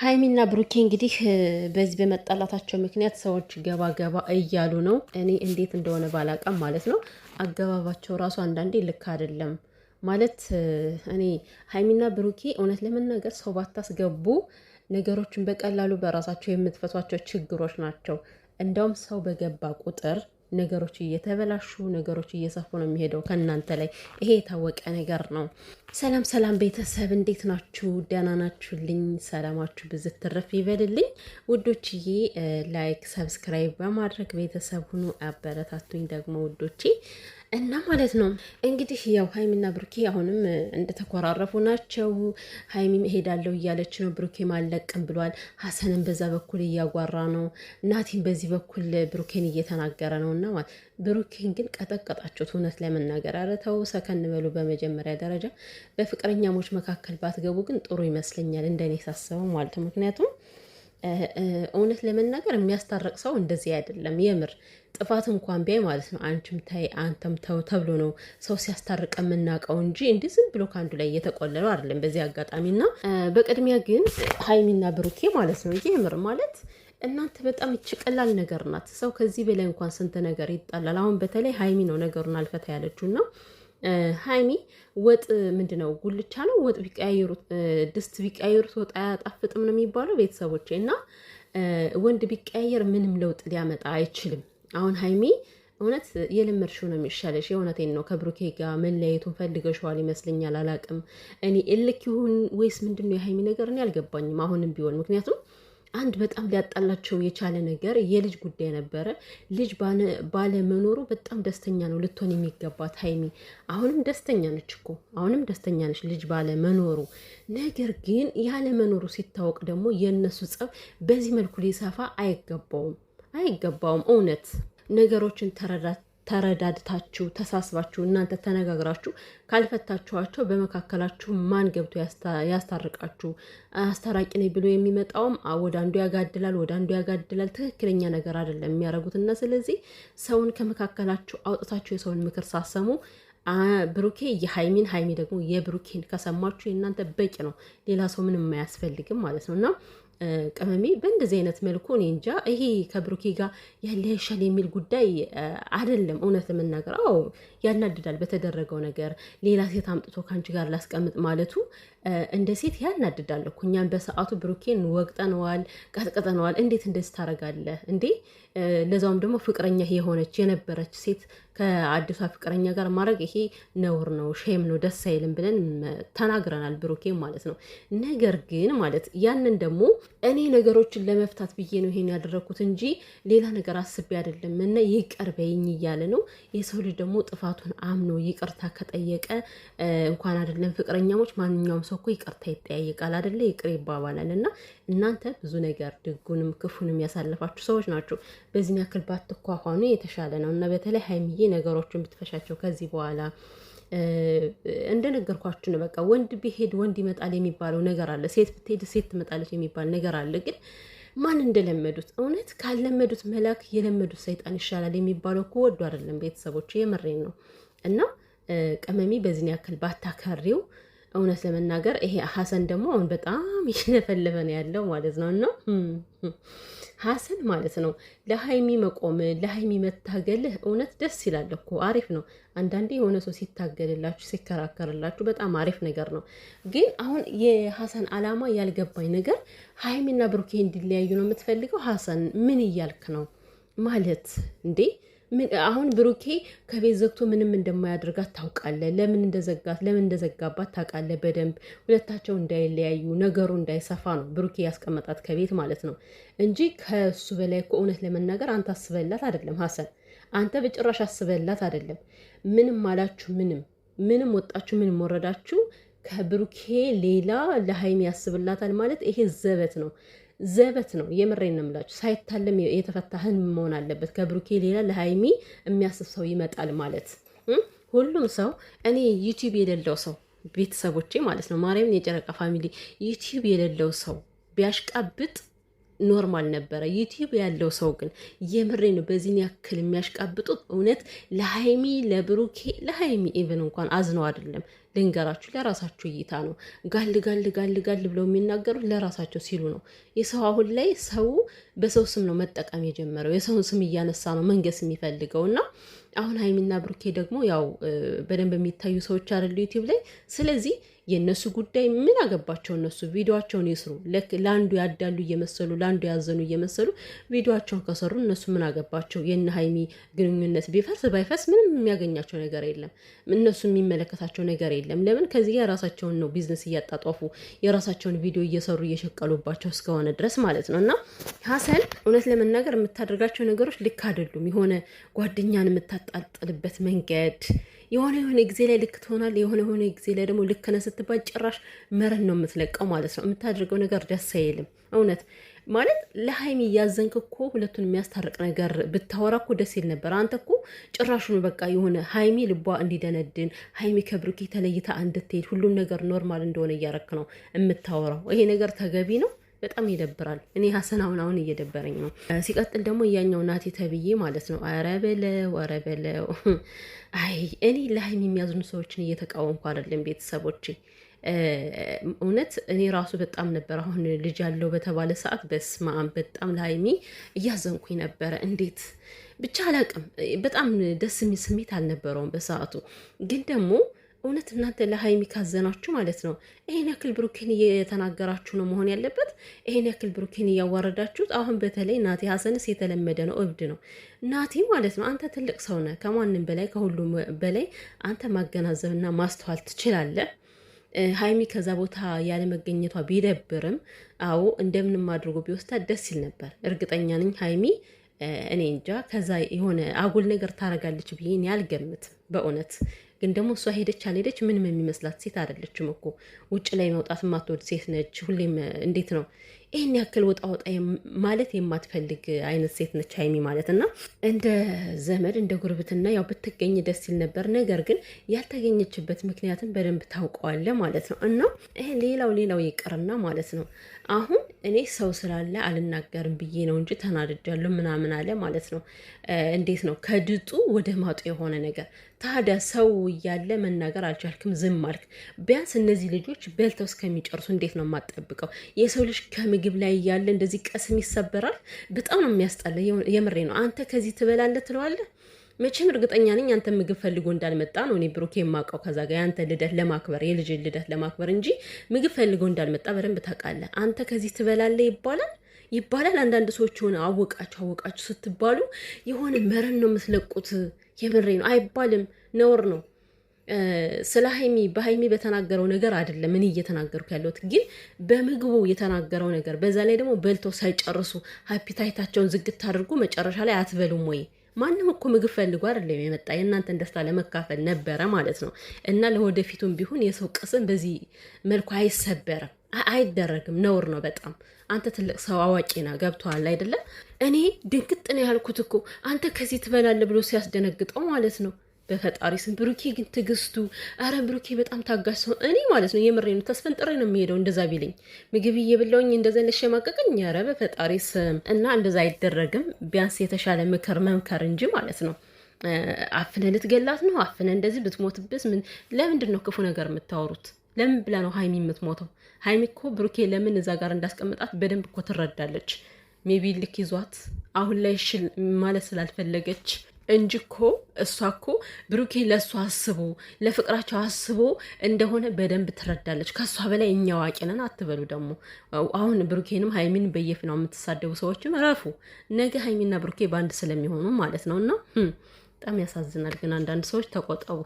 ሀይሚና ብሩኬ እንግዲህ በዚህ በመጣላታቸው ምክንያት ሰዎች ገባ ገባ እያሉ ነው። እኔ እንዴት እንደሆነ ባላቀም ማለት ነው። አገባባቸው ራሱ አንዳንዴ ልክ አይደለም ማለት እኔ ሀይሚና ብሩኬ እውነት ለመናገር ሰው ባታስገቡ ነገሮችን በቀላሉ በራሳቸው የምትፈቷቸው ችግሮች ናቸው። እንደውም ሰው በገባ ቁጥር ነገሮች እየተበላሹ ነገሮች እየሰፉ ነው የሚሄደው ከእናንተ ላይ። ይሄ የታወቀ ነገር ነው። ሰላም ሰላም ቤተሰብ እንዴት ናችሁ? ደህና ናችሁልኝ? ሰላማችሁ ብዝት ትረፍ ይበልልኝ ውዶችዬ። ላይክ ሰብስክራይብ በማድረግ ቤተሰብ ሁኑ፣ አበረታቱኝ ደግሞ ውዶቼ እና ማለት ነው እንግዲህ ያው ሀይሚና ብሩኬ አሁንም እንደተኮራረፉ ናቸው። ሀይሚም እሄዳለሁ እያለች ነው፣ ብሩኬም አልለቅም ብሏል። ሀሰንን በዛ በኩል እያጓራ ነው፣ ናቲም በዚህ በኩል ብሩኬን እየተናገረ ነው። እና ማለት ብሩኬን ግን ቀጠቀጣችሁት። እውነት ለመናገር ኧረ ተው ሰከን በሉ። በመጀመሪያ ደረጃ በፍቅረኛሞች መካከል ባትገቡ ግን ጥሩ ይመስለኛል፣ እንደኔ ሳስበው ማለት ነው። ምክንያቱም እውነት ለመናገር የሚያስታርቅ ሰው እንደዚህ አይደለም። የምር ጥፋት እንኳን ቢያይ ማለት ነው አንቺም ታይ አንተም ተው ተብሎ ነው ሰው ሲያስታርቅ የምናውቀው እንጂ እንዲህ ዝም ብሎ ከአንዱ ላይ እየተቆለሉ አይደለም። በዚህ አጋጣሚና በቅድሚያ ግን ሀይሚና ብሩኬ ማለት ነው የምር ማለት እናንተ በጣም ይች ቀላል ነገር ናት። ሰው ከዚህ በላይ እንኳን ስንት ነገር ይጣላል። አሁን በተለይ ሀይሚ ነው ነገሩን አልፈታ ያለችውና ሀይሚ ወጥ ምንድን ነው ጉልቻ ነው ወጥ ቢቀያየሩት ድስት ቢቀያየሩት ወጥ አያጣፍጥም ነው የሚባለው ቤተሰቦቼ። እና ወንድ ቢቀያየር ምንም ለውጥ ሊያመጣ አይችልም። አሁን ሀይሚ እውነት የለመድሽው ነው የሚሻለሽ። የእውነቴን ነው። ከብሩኬ ጋር መለያየቱን ፈልገሽዋል ይመስለኛል። አላቅም እኔ እልክ ይሁን ወይስ ምንድን ነው የሀይሚ ነገር እኔ አልገባኝም። አሁንም ቢሆን ምክንያቱም አንድ በጣም ሊያጣላቸው የቻለ ነገር የልጅ ጉዳይ ነበረ። ልጅ ባለመኖሩ በጣም ደስተኛ ነው ልትሆን የሚገባት ሀይሚ። አሁንም ደስተኛ ነች እኮ አሁንም ደስተኛ ነች ልጅ ባለመኖሩ። ነገር ግን ያለመኖሩ ሲታወቅ ደግሞ የእነሱ ጸብ በዚህ መልኩ ሊሰፋ አይገባውም። እውነት ነገሮችን ተረዳድታችሁ ተሳስባችሁ እናንተ ተነጋግራችሁ ካልፈታችኋቸው በመካከላችሁ ማን ገብቶ ያስታርቃችሁ? አስታራቂ ነኝ ብሎ የሚመጣውም ወደ አንዱ ያጋድላል። ትክክለኛ ነገር አይደለም የሚያደርጉትና ስለዚህ ሰውን ከመካከላችሁ አውጥታችሁ የሰውን ምክር ሳሰሙ ብሩኬ የሀይሚን ሀይሚ ደግሞ የብሩኬን ከሰማችሁ የእናንተ በቂ ነው። ሌላ ሰው ምንም አያስፈልግም ማለት ነው። እና ቅመሜ በእንደዚህ አይነት መልኩ እኔ እንጃ ይሄ ከብሩኬ ጋር ያለሻል የሚል ጉዳይ አይደለም። እውነት ለመናገር ያናድዳል። በተደረገው ነገር ሌላ ሴት አምጥቶ ከአንቺ ጋር ላስቀምጥ ማለቱ እንደ ሴት ያናድዳል እኮ። እኛም በሰዓቱ ብሩኬን ወቅጠነዋል፣ ቀጥቅጠነዋል። እንዴት እንደዚህ ታደርጋለህ እንዴ? ለዛውም ደግሞ ፍቅረኛ የሆነች የነበረች ሴት ከአዲሷ ፍቅረኛ ጋር ማድረግ ይሄ ነውር ነው፣ ሼም ነው፣ ደስ አይልም ብለን ተናግረናል ብሩኬ ማለት ነው። ነገር ግን ማለት ያንን ደግሞ እኔ ነገሮችን ለመፍታት ብዬ ነው ይሄን ያደረኩት እንጂ ሌላ ነገር አስቤ አይደለም እና ይቅር በይኝ እያለ ነው። የሰው ልጅ ደግሞ ጥፋቱን አምኖ ይቅርታ ከጠየቀ እንኳን አይደለም ፍቅረኛሞች ማንኛውም ሰው እኮ ይቅርታ ይጠያየቃል አይደለ? ይቅር ይባባላል። እና እናንተ ብዙ ነገር ድጉንም ክፉንም ያሳለፋችሁ ሰዎች ናቸው። በዚህ ያክል ባትኳኳኑ የተሻለ ነው። እና በተለይ ሀይሚዬ ነገሮችን ብትፈሻቸው ከዚህ በኋላ እንደነገርኳችሁ ነው። በቃ ወንድ ቢሄድ ወንድ ይመጣል የሚባለው ነገር አለ። ሴት ብትሄድ ሴት ትመጣለች የሚባል ነገር አለ። ግን ማን እንደለመዱት እውነት ካልለመዱት መልአክ የለመዱት ሰይጣን ይሻላል የሚባለው እኮ ወዱ አይደለም ቤተሰቦች፣ የምሬን ነው። እና ቅመሚ በዚህ ያክል ባታከሪው እውነት ለመናገር ይሄ ሀሰን ደግሞ አሁን በጣም እየለፈለፈ ነው ያለው ማለት ነው። እና ሀሰን ማለት ነው ለሀይሚ መቆም ለሀይሚ መታገልህ እውነት ደስ ይላል እኮ አሪፍ ነው። አንዳንዴ የሆነ ሰው ሲታገልላችሁ ሲከራከርላችሁ በጣም አሪፍ ነገር ነው። ግን አሁን የሀሰን አላማ ያልገባኝ ነገር ሀይሚና ብሩኬ እንዲለያዩ ነው የምትፈልገው። ሀሰን ምን እያልክ ነው ማለት እንዴ? አሁን ብሩኬ ከቤት ዘግቶ ምንም እንደማያደርጋት ታውቃለህ። ለምን እንደዘጋባት ታውቃለህ በደንብ። ሁለታቸው እንዳይለያዩ ነገሩ እንዳይሰፋ ነው ብሩኬ ያስቀመጣት ከቤት ማለት ነው እንጂ ከሱ በላይ እኮ እውነት ለመናገር አንተ አስበላት አይደለም ሀሰን፣ አንተ በጭራሽ አስበላት አይደለም። ምንም አላችሁ ምንም ወጣችሁ ምንም ወረዳችሁ ከብሩኬ ሌላ ለሀይሚ ያስብላታል ማለት ይሄ ዘበት ነው። የምሬን ነው የምላችሁ። ሳይታለም የተፈታ ህልም መሆን አለበት። ከብሩኬ ሌላ ለሀይሚ የሚያስብ ሰው ይመጣል ማለት ሁሉም ሰው እኔ ዩቲዩብ የሌለው ሰው ቤተሰቦቼ ማለት ነው ማርያምን የጨረቃ ፋሚሊ ዩቲዩብ የሌለው ሰው ቢያሽቃብጥ ኖርማል ነበረ። ዩቲዩብ ያለው ሰው ግን የምሬ ነው በዚህን ያክል የሚያሽቃብጡት እውነት ለሀይሚ ለብሩኬ ለሀይሚ ኢቨን እንኳን አዝነው አይደለም ልንገራችሁ፣ ለራሳችሁ እይታ ነው። ጋል ጋል ጋል ጋል ብለው የሚናገሩት ለራሳቸው ሲሉ ነው። የሰው አሁን ላይ ሰው በሰው ስም ነው መጠቀም የጀመረው። የሰውን ስም እያነሳ ነው መንገስ የሚፈልገው እና አሁን ሀይሚና ብሩኬ ደግሞ ያው በደንብ የሚታዩ ሰዎች አይደሉ ዩቲዩብ ላይ። ስለዚህ የእነሱ ጉዳይ ምን አገባቸው? እነሱ ቪዲዮቸውን ይስሩ። ለአንዱ ያዳሉ እየመሰሉ ለአንዱ ያዘኑ እየመሰሉ ቪዲዮቸውን ከሰሩ እነሱ ምን አገባቸው? የእነ ሀይሚ ግንኙነት ቢፈርስ ባይፈርስ ምንም የሚያገኛቸው ነገር የለም። እነሱ የሚመለከታቸው ነገር የለም። ለምን? ከዚህ የራሳቸውን ነው ቢዝነስ እያጣጧፉ የራሳቸውን ቪዲዮ እየሰሩ እየሸቀሉባቸው እስከሆነ ድረስ ማለት ነው። እና ሀሰን እውነት ለመናገር የምታደርጋቸው ነገሮች ልክ አይደሉም። የሆነ ጓደኛን የምታጣጥልበት መንገድ የሆነ ጊዜ ላይ ልክ ትሆናል፣ የሆነ ጊዜ ላይ ደግሞ ልክ ነህ ስትባል ጭራሽ መረን ነው የምትለቀው ማለት ነው። የምታደርገው ነገር ደስ አይልም። እውነት ማለት ለሀይሚ እያዘንክ እኮ ሁለቱን የሚያስታርቅ ነገር ብታወራ እኮ ደስ ይል ነበር። አንተ እኮ ጭራሹኑ በቃ የሆነ ሀይሚ ልቧ እንዲደነድን ሀይሚ ከብሩኬ ተለይታ እንድትሄድ ሁሉም ነገር ኖርማል እንደሆነ እያረክ ነው የምታወራው። ይሄ ነገር ተገቢ ነው? በጣም ይደብራል። እኔ ሀሰን አሁን እየደበረኝ ነው። ሲቀጥል ደግሞ እያኛው ናቲ ተብዬ ማለት ነው። ኧረ በለው። አይ እኔ ለሀይሚ የሚያዝኑ ሰዎችን እየተቃወምኩ አይደለም ቤተሰቦቼ። እውነት እኔ ራሱ በጣም ነበር አሁን ልጅ ያለው በተባለ ሰዓት በስመ አብ በጣም ለሀይሚ እያዘንኩኝ ነበረ። እንዴት ብቻ አላቅም። በጣም ደስ የሚል ስሜት አልነበረውም በሰዓቱ ግን ደግሞ እውነት እናንተ ለሀይሚ ካዘናችሁ ማለት ነው ይሄን ያክል ብሩኬን እየተናገራችሁ ነው መሆን ያለበት። ይሄን ያክል ብሩኬን እያዋረዳችሁት። አሁን በተለይ ናቲ ሀሰንስ የተለመደ ነው፣ እብድ ነው ናቲ ማለት ነው። አንተ ትልቅ ሰው ነህ፣ ከማንም በላይ ከሁሉም በላይ አንተ ማገናዘብና ማስተዋል ትችላለህ። ሀይሚ ከዛ ቦታ ያለመገኘቷ ቢደብርም አዎ እንደምንም አድርጎ ቢወስዳት ደስ ይል ነበር። እርግጠኛ ነኝ ሀይሚ እኔ እንጃ ከዛ የሆነ አጉል ነገር ታረጋለች ብዬ እኔ አልገምትም በእውነት። ግን ደግሞ እሷ ሄደች አልሄደች ምንም የሚመስላት ሴት አይደለችም እኮ። ውጭ ላይ መውጣት የማትወድ ሴት ነች። ሁሌም እንዴት ነው ይህን ያክል ወጣ ማለት የማትፈልግ አይነት ሴት ነች ሀይሚ ማለት። እና እንደ ዘመድ እንደ ጉርብትና ያው ብትገኝ ደስ ይል ነበር። ነገር ግን ያልተገኘችበት ምክንያትን በደንብ ታውቀዋለ ማለት ነው። እና ይሄ ሌላው ይቅርና ማለት ነው አሁን እኔ ሰው ስላለ አልናገርም ብዬ ነው እንጂ ተናድጃለሁ ምናምን አለ ማለት ነው። እንዴት ነው ከድጡ ወደ ማጡ የሆነ ነገር። ታዲያ ሰው እያለ መናገር አልቻልክም፣ ዝም አልክ። ቢያንስ እነዚህ ልጆች በልተው እስከሚጨርሱ እንዴት ነው የማጠብቀው? የሰው ልጅ ከምግብ ላይ እያለ እንደዚህ ቀስም ይሰበራል። በጣም ነው የሚያስጠላ። የምሬ ነው። አንተ ከዚህ ትበላለህ ትለዋለህ። መቼም እርግጠኛ ነኝ አንተ ምግብ ፈልጎ እንዳልመጣ ነው እኔ ብሩኬ የማውቀው። ከዛ ጋር ያንተ ልደት ለማክበር የልጅን ልደት ለማክበር እንጂ ምግብ ፈልጎ እንዳልመጣ በደንብ ታውቃለህ። አንተ ከዚህ ትበላለህ ይባላል። አንዳንድ ሰዎች ሆነ አወቃችሁ ስትባሉ የሆነ መረን ነው የምትለቁት። የምሬ ነው። አይባልም፣ ነውር ነው። ስለ ሀይሚ በሀይሚ በተናገረው ነገር አይደለም እኔ እየተናገርኩ ያለሁት፣ ግን በምግቡ የተናገረው ነገር። በዛ ላይ ደግሞ በልተው ሳይጨርሱ ሀፒታይታቸውን ዝግት አድርጎ መጨረሻ ላይ አትበሉም ወይ? ማንም እኮ ምግብ ፈልጎ አይደለም የመጣ፣ የእናንተን ደስታ ለመካፈል ነበረ ማለት ነው። እና ለወደፊቱም ቢሆን የሰው ቅስም በዚህ መልኩ አይሰበርም፣ አይደረግም። ነውር ነው በጣም። አንተ ትልቅ ሰው አዋቂ ና ገብቶሃል አይደለም? እኔ ድንግጥ ነው ያልኩት እኮ አንተ ከዚህ ትበላለህ ብሎ ሲያስደነግጠው ማለት ነው። በፈጣሪ ስም ብሩኬ ግን ትግስቱ፣ አረ ብሩኬ በጣም ታጋሽ ሰው። እኔ ማለት ነው የምሬ ነው ተስፈንጥሬ ነው የሚሄደው እንደዛ ቢለኝ፣ ምግብ እየበላውኝ እንደዛ ለሸማቀቀኝ፣ አረ በፈጣሪ ስም። እና እንደዛ አይደረግም። ቢያንስ የተሻለ ምክር መምከር እንጂ ማለት ነው። አፍነ ልትገላት ነው? አፍነ እንደዚህ ብትሞትብስ ምን? ለምንድን ነው ክፉ ነገር የምታወሩት? ለምን ብላ ነው ሀይሚ የምትሞተው? ሀይሚ እኮ ብሩኬ ለምን እዛ ጋር እንዳስቀምጣት በደንብ እኮ ትረዳለች። ሜቢ ልክ ይዟት አሁን ላይ ሽል ማለት ስላልፈለገች እንጂ እኮ እሷ እኮ ብሩኬ ለእሷ አስቦ ለፍቅራቸው አስቦ እንደሆነ በደንብ ትረዳለች። ከእሷ በላይ እኛ አዋቂ ነን አትበሉ ደግሞ። አሁን ብሩኬንም ሀይሚን በየፊናው የምትሳደቡ ሰዎችም ረፉ። ነገ ሀይሚና ብሩኬ በአንድ ስለሚሆኑ ማለት ነው። እና በጣም ያሳዝናል። ግን አንዳንድ ሰዎች ተቆጠቡ።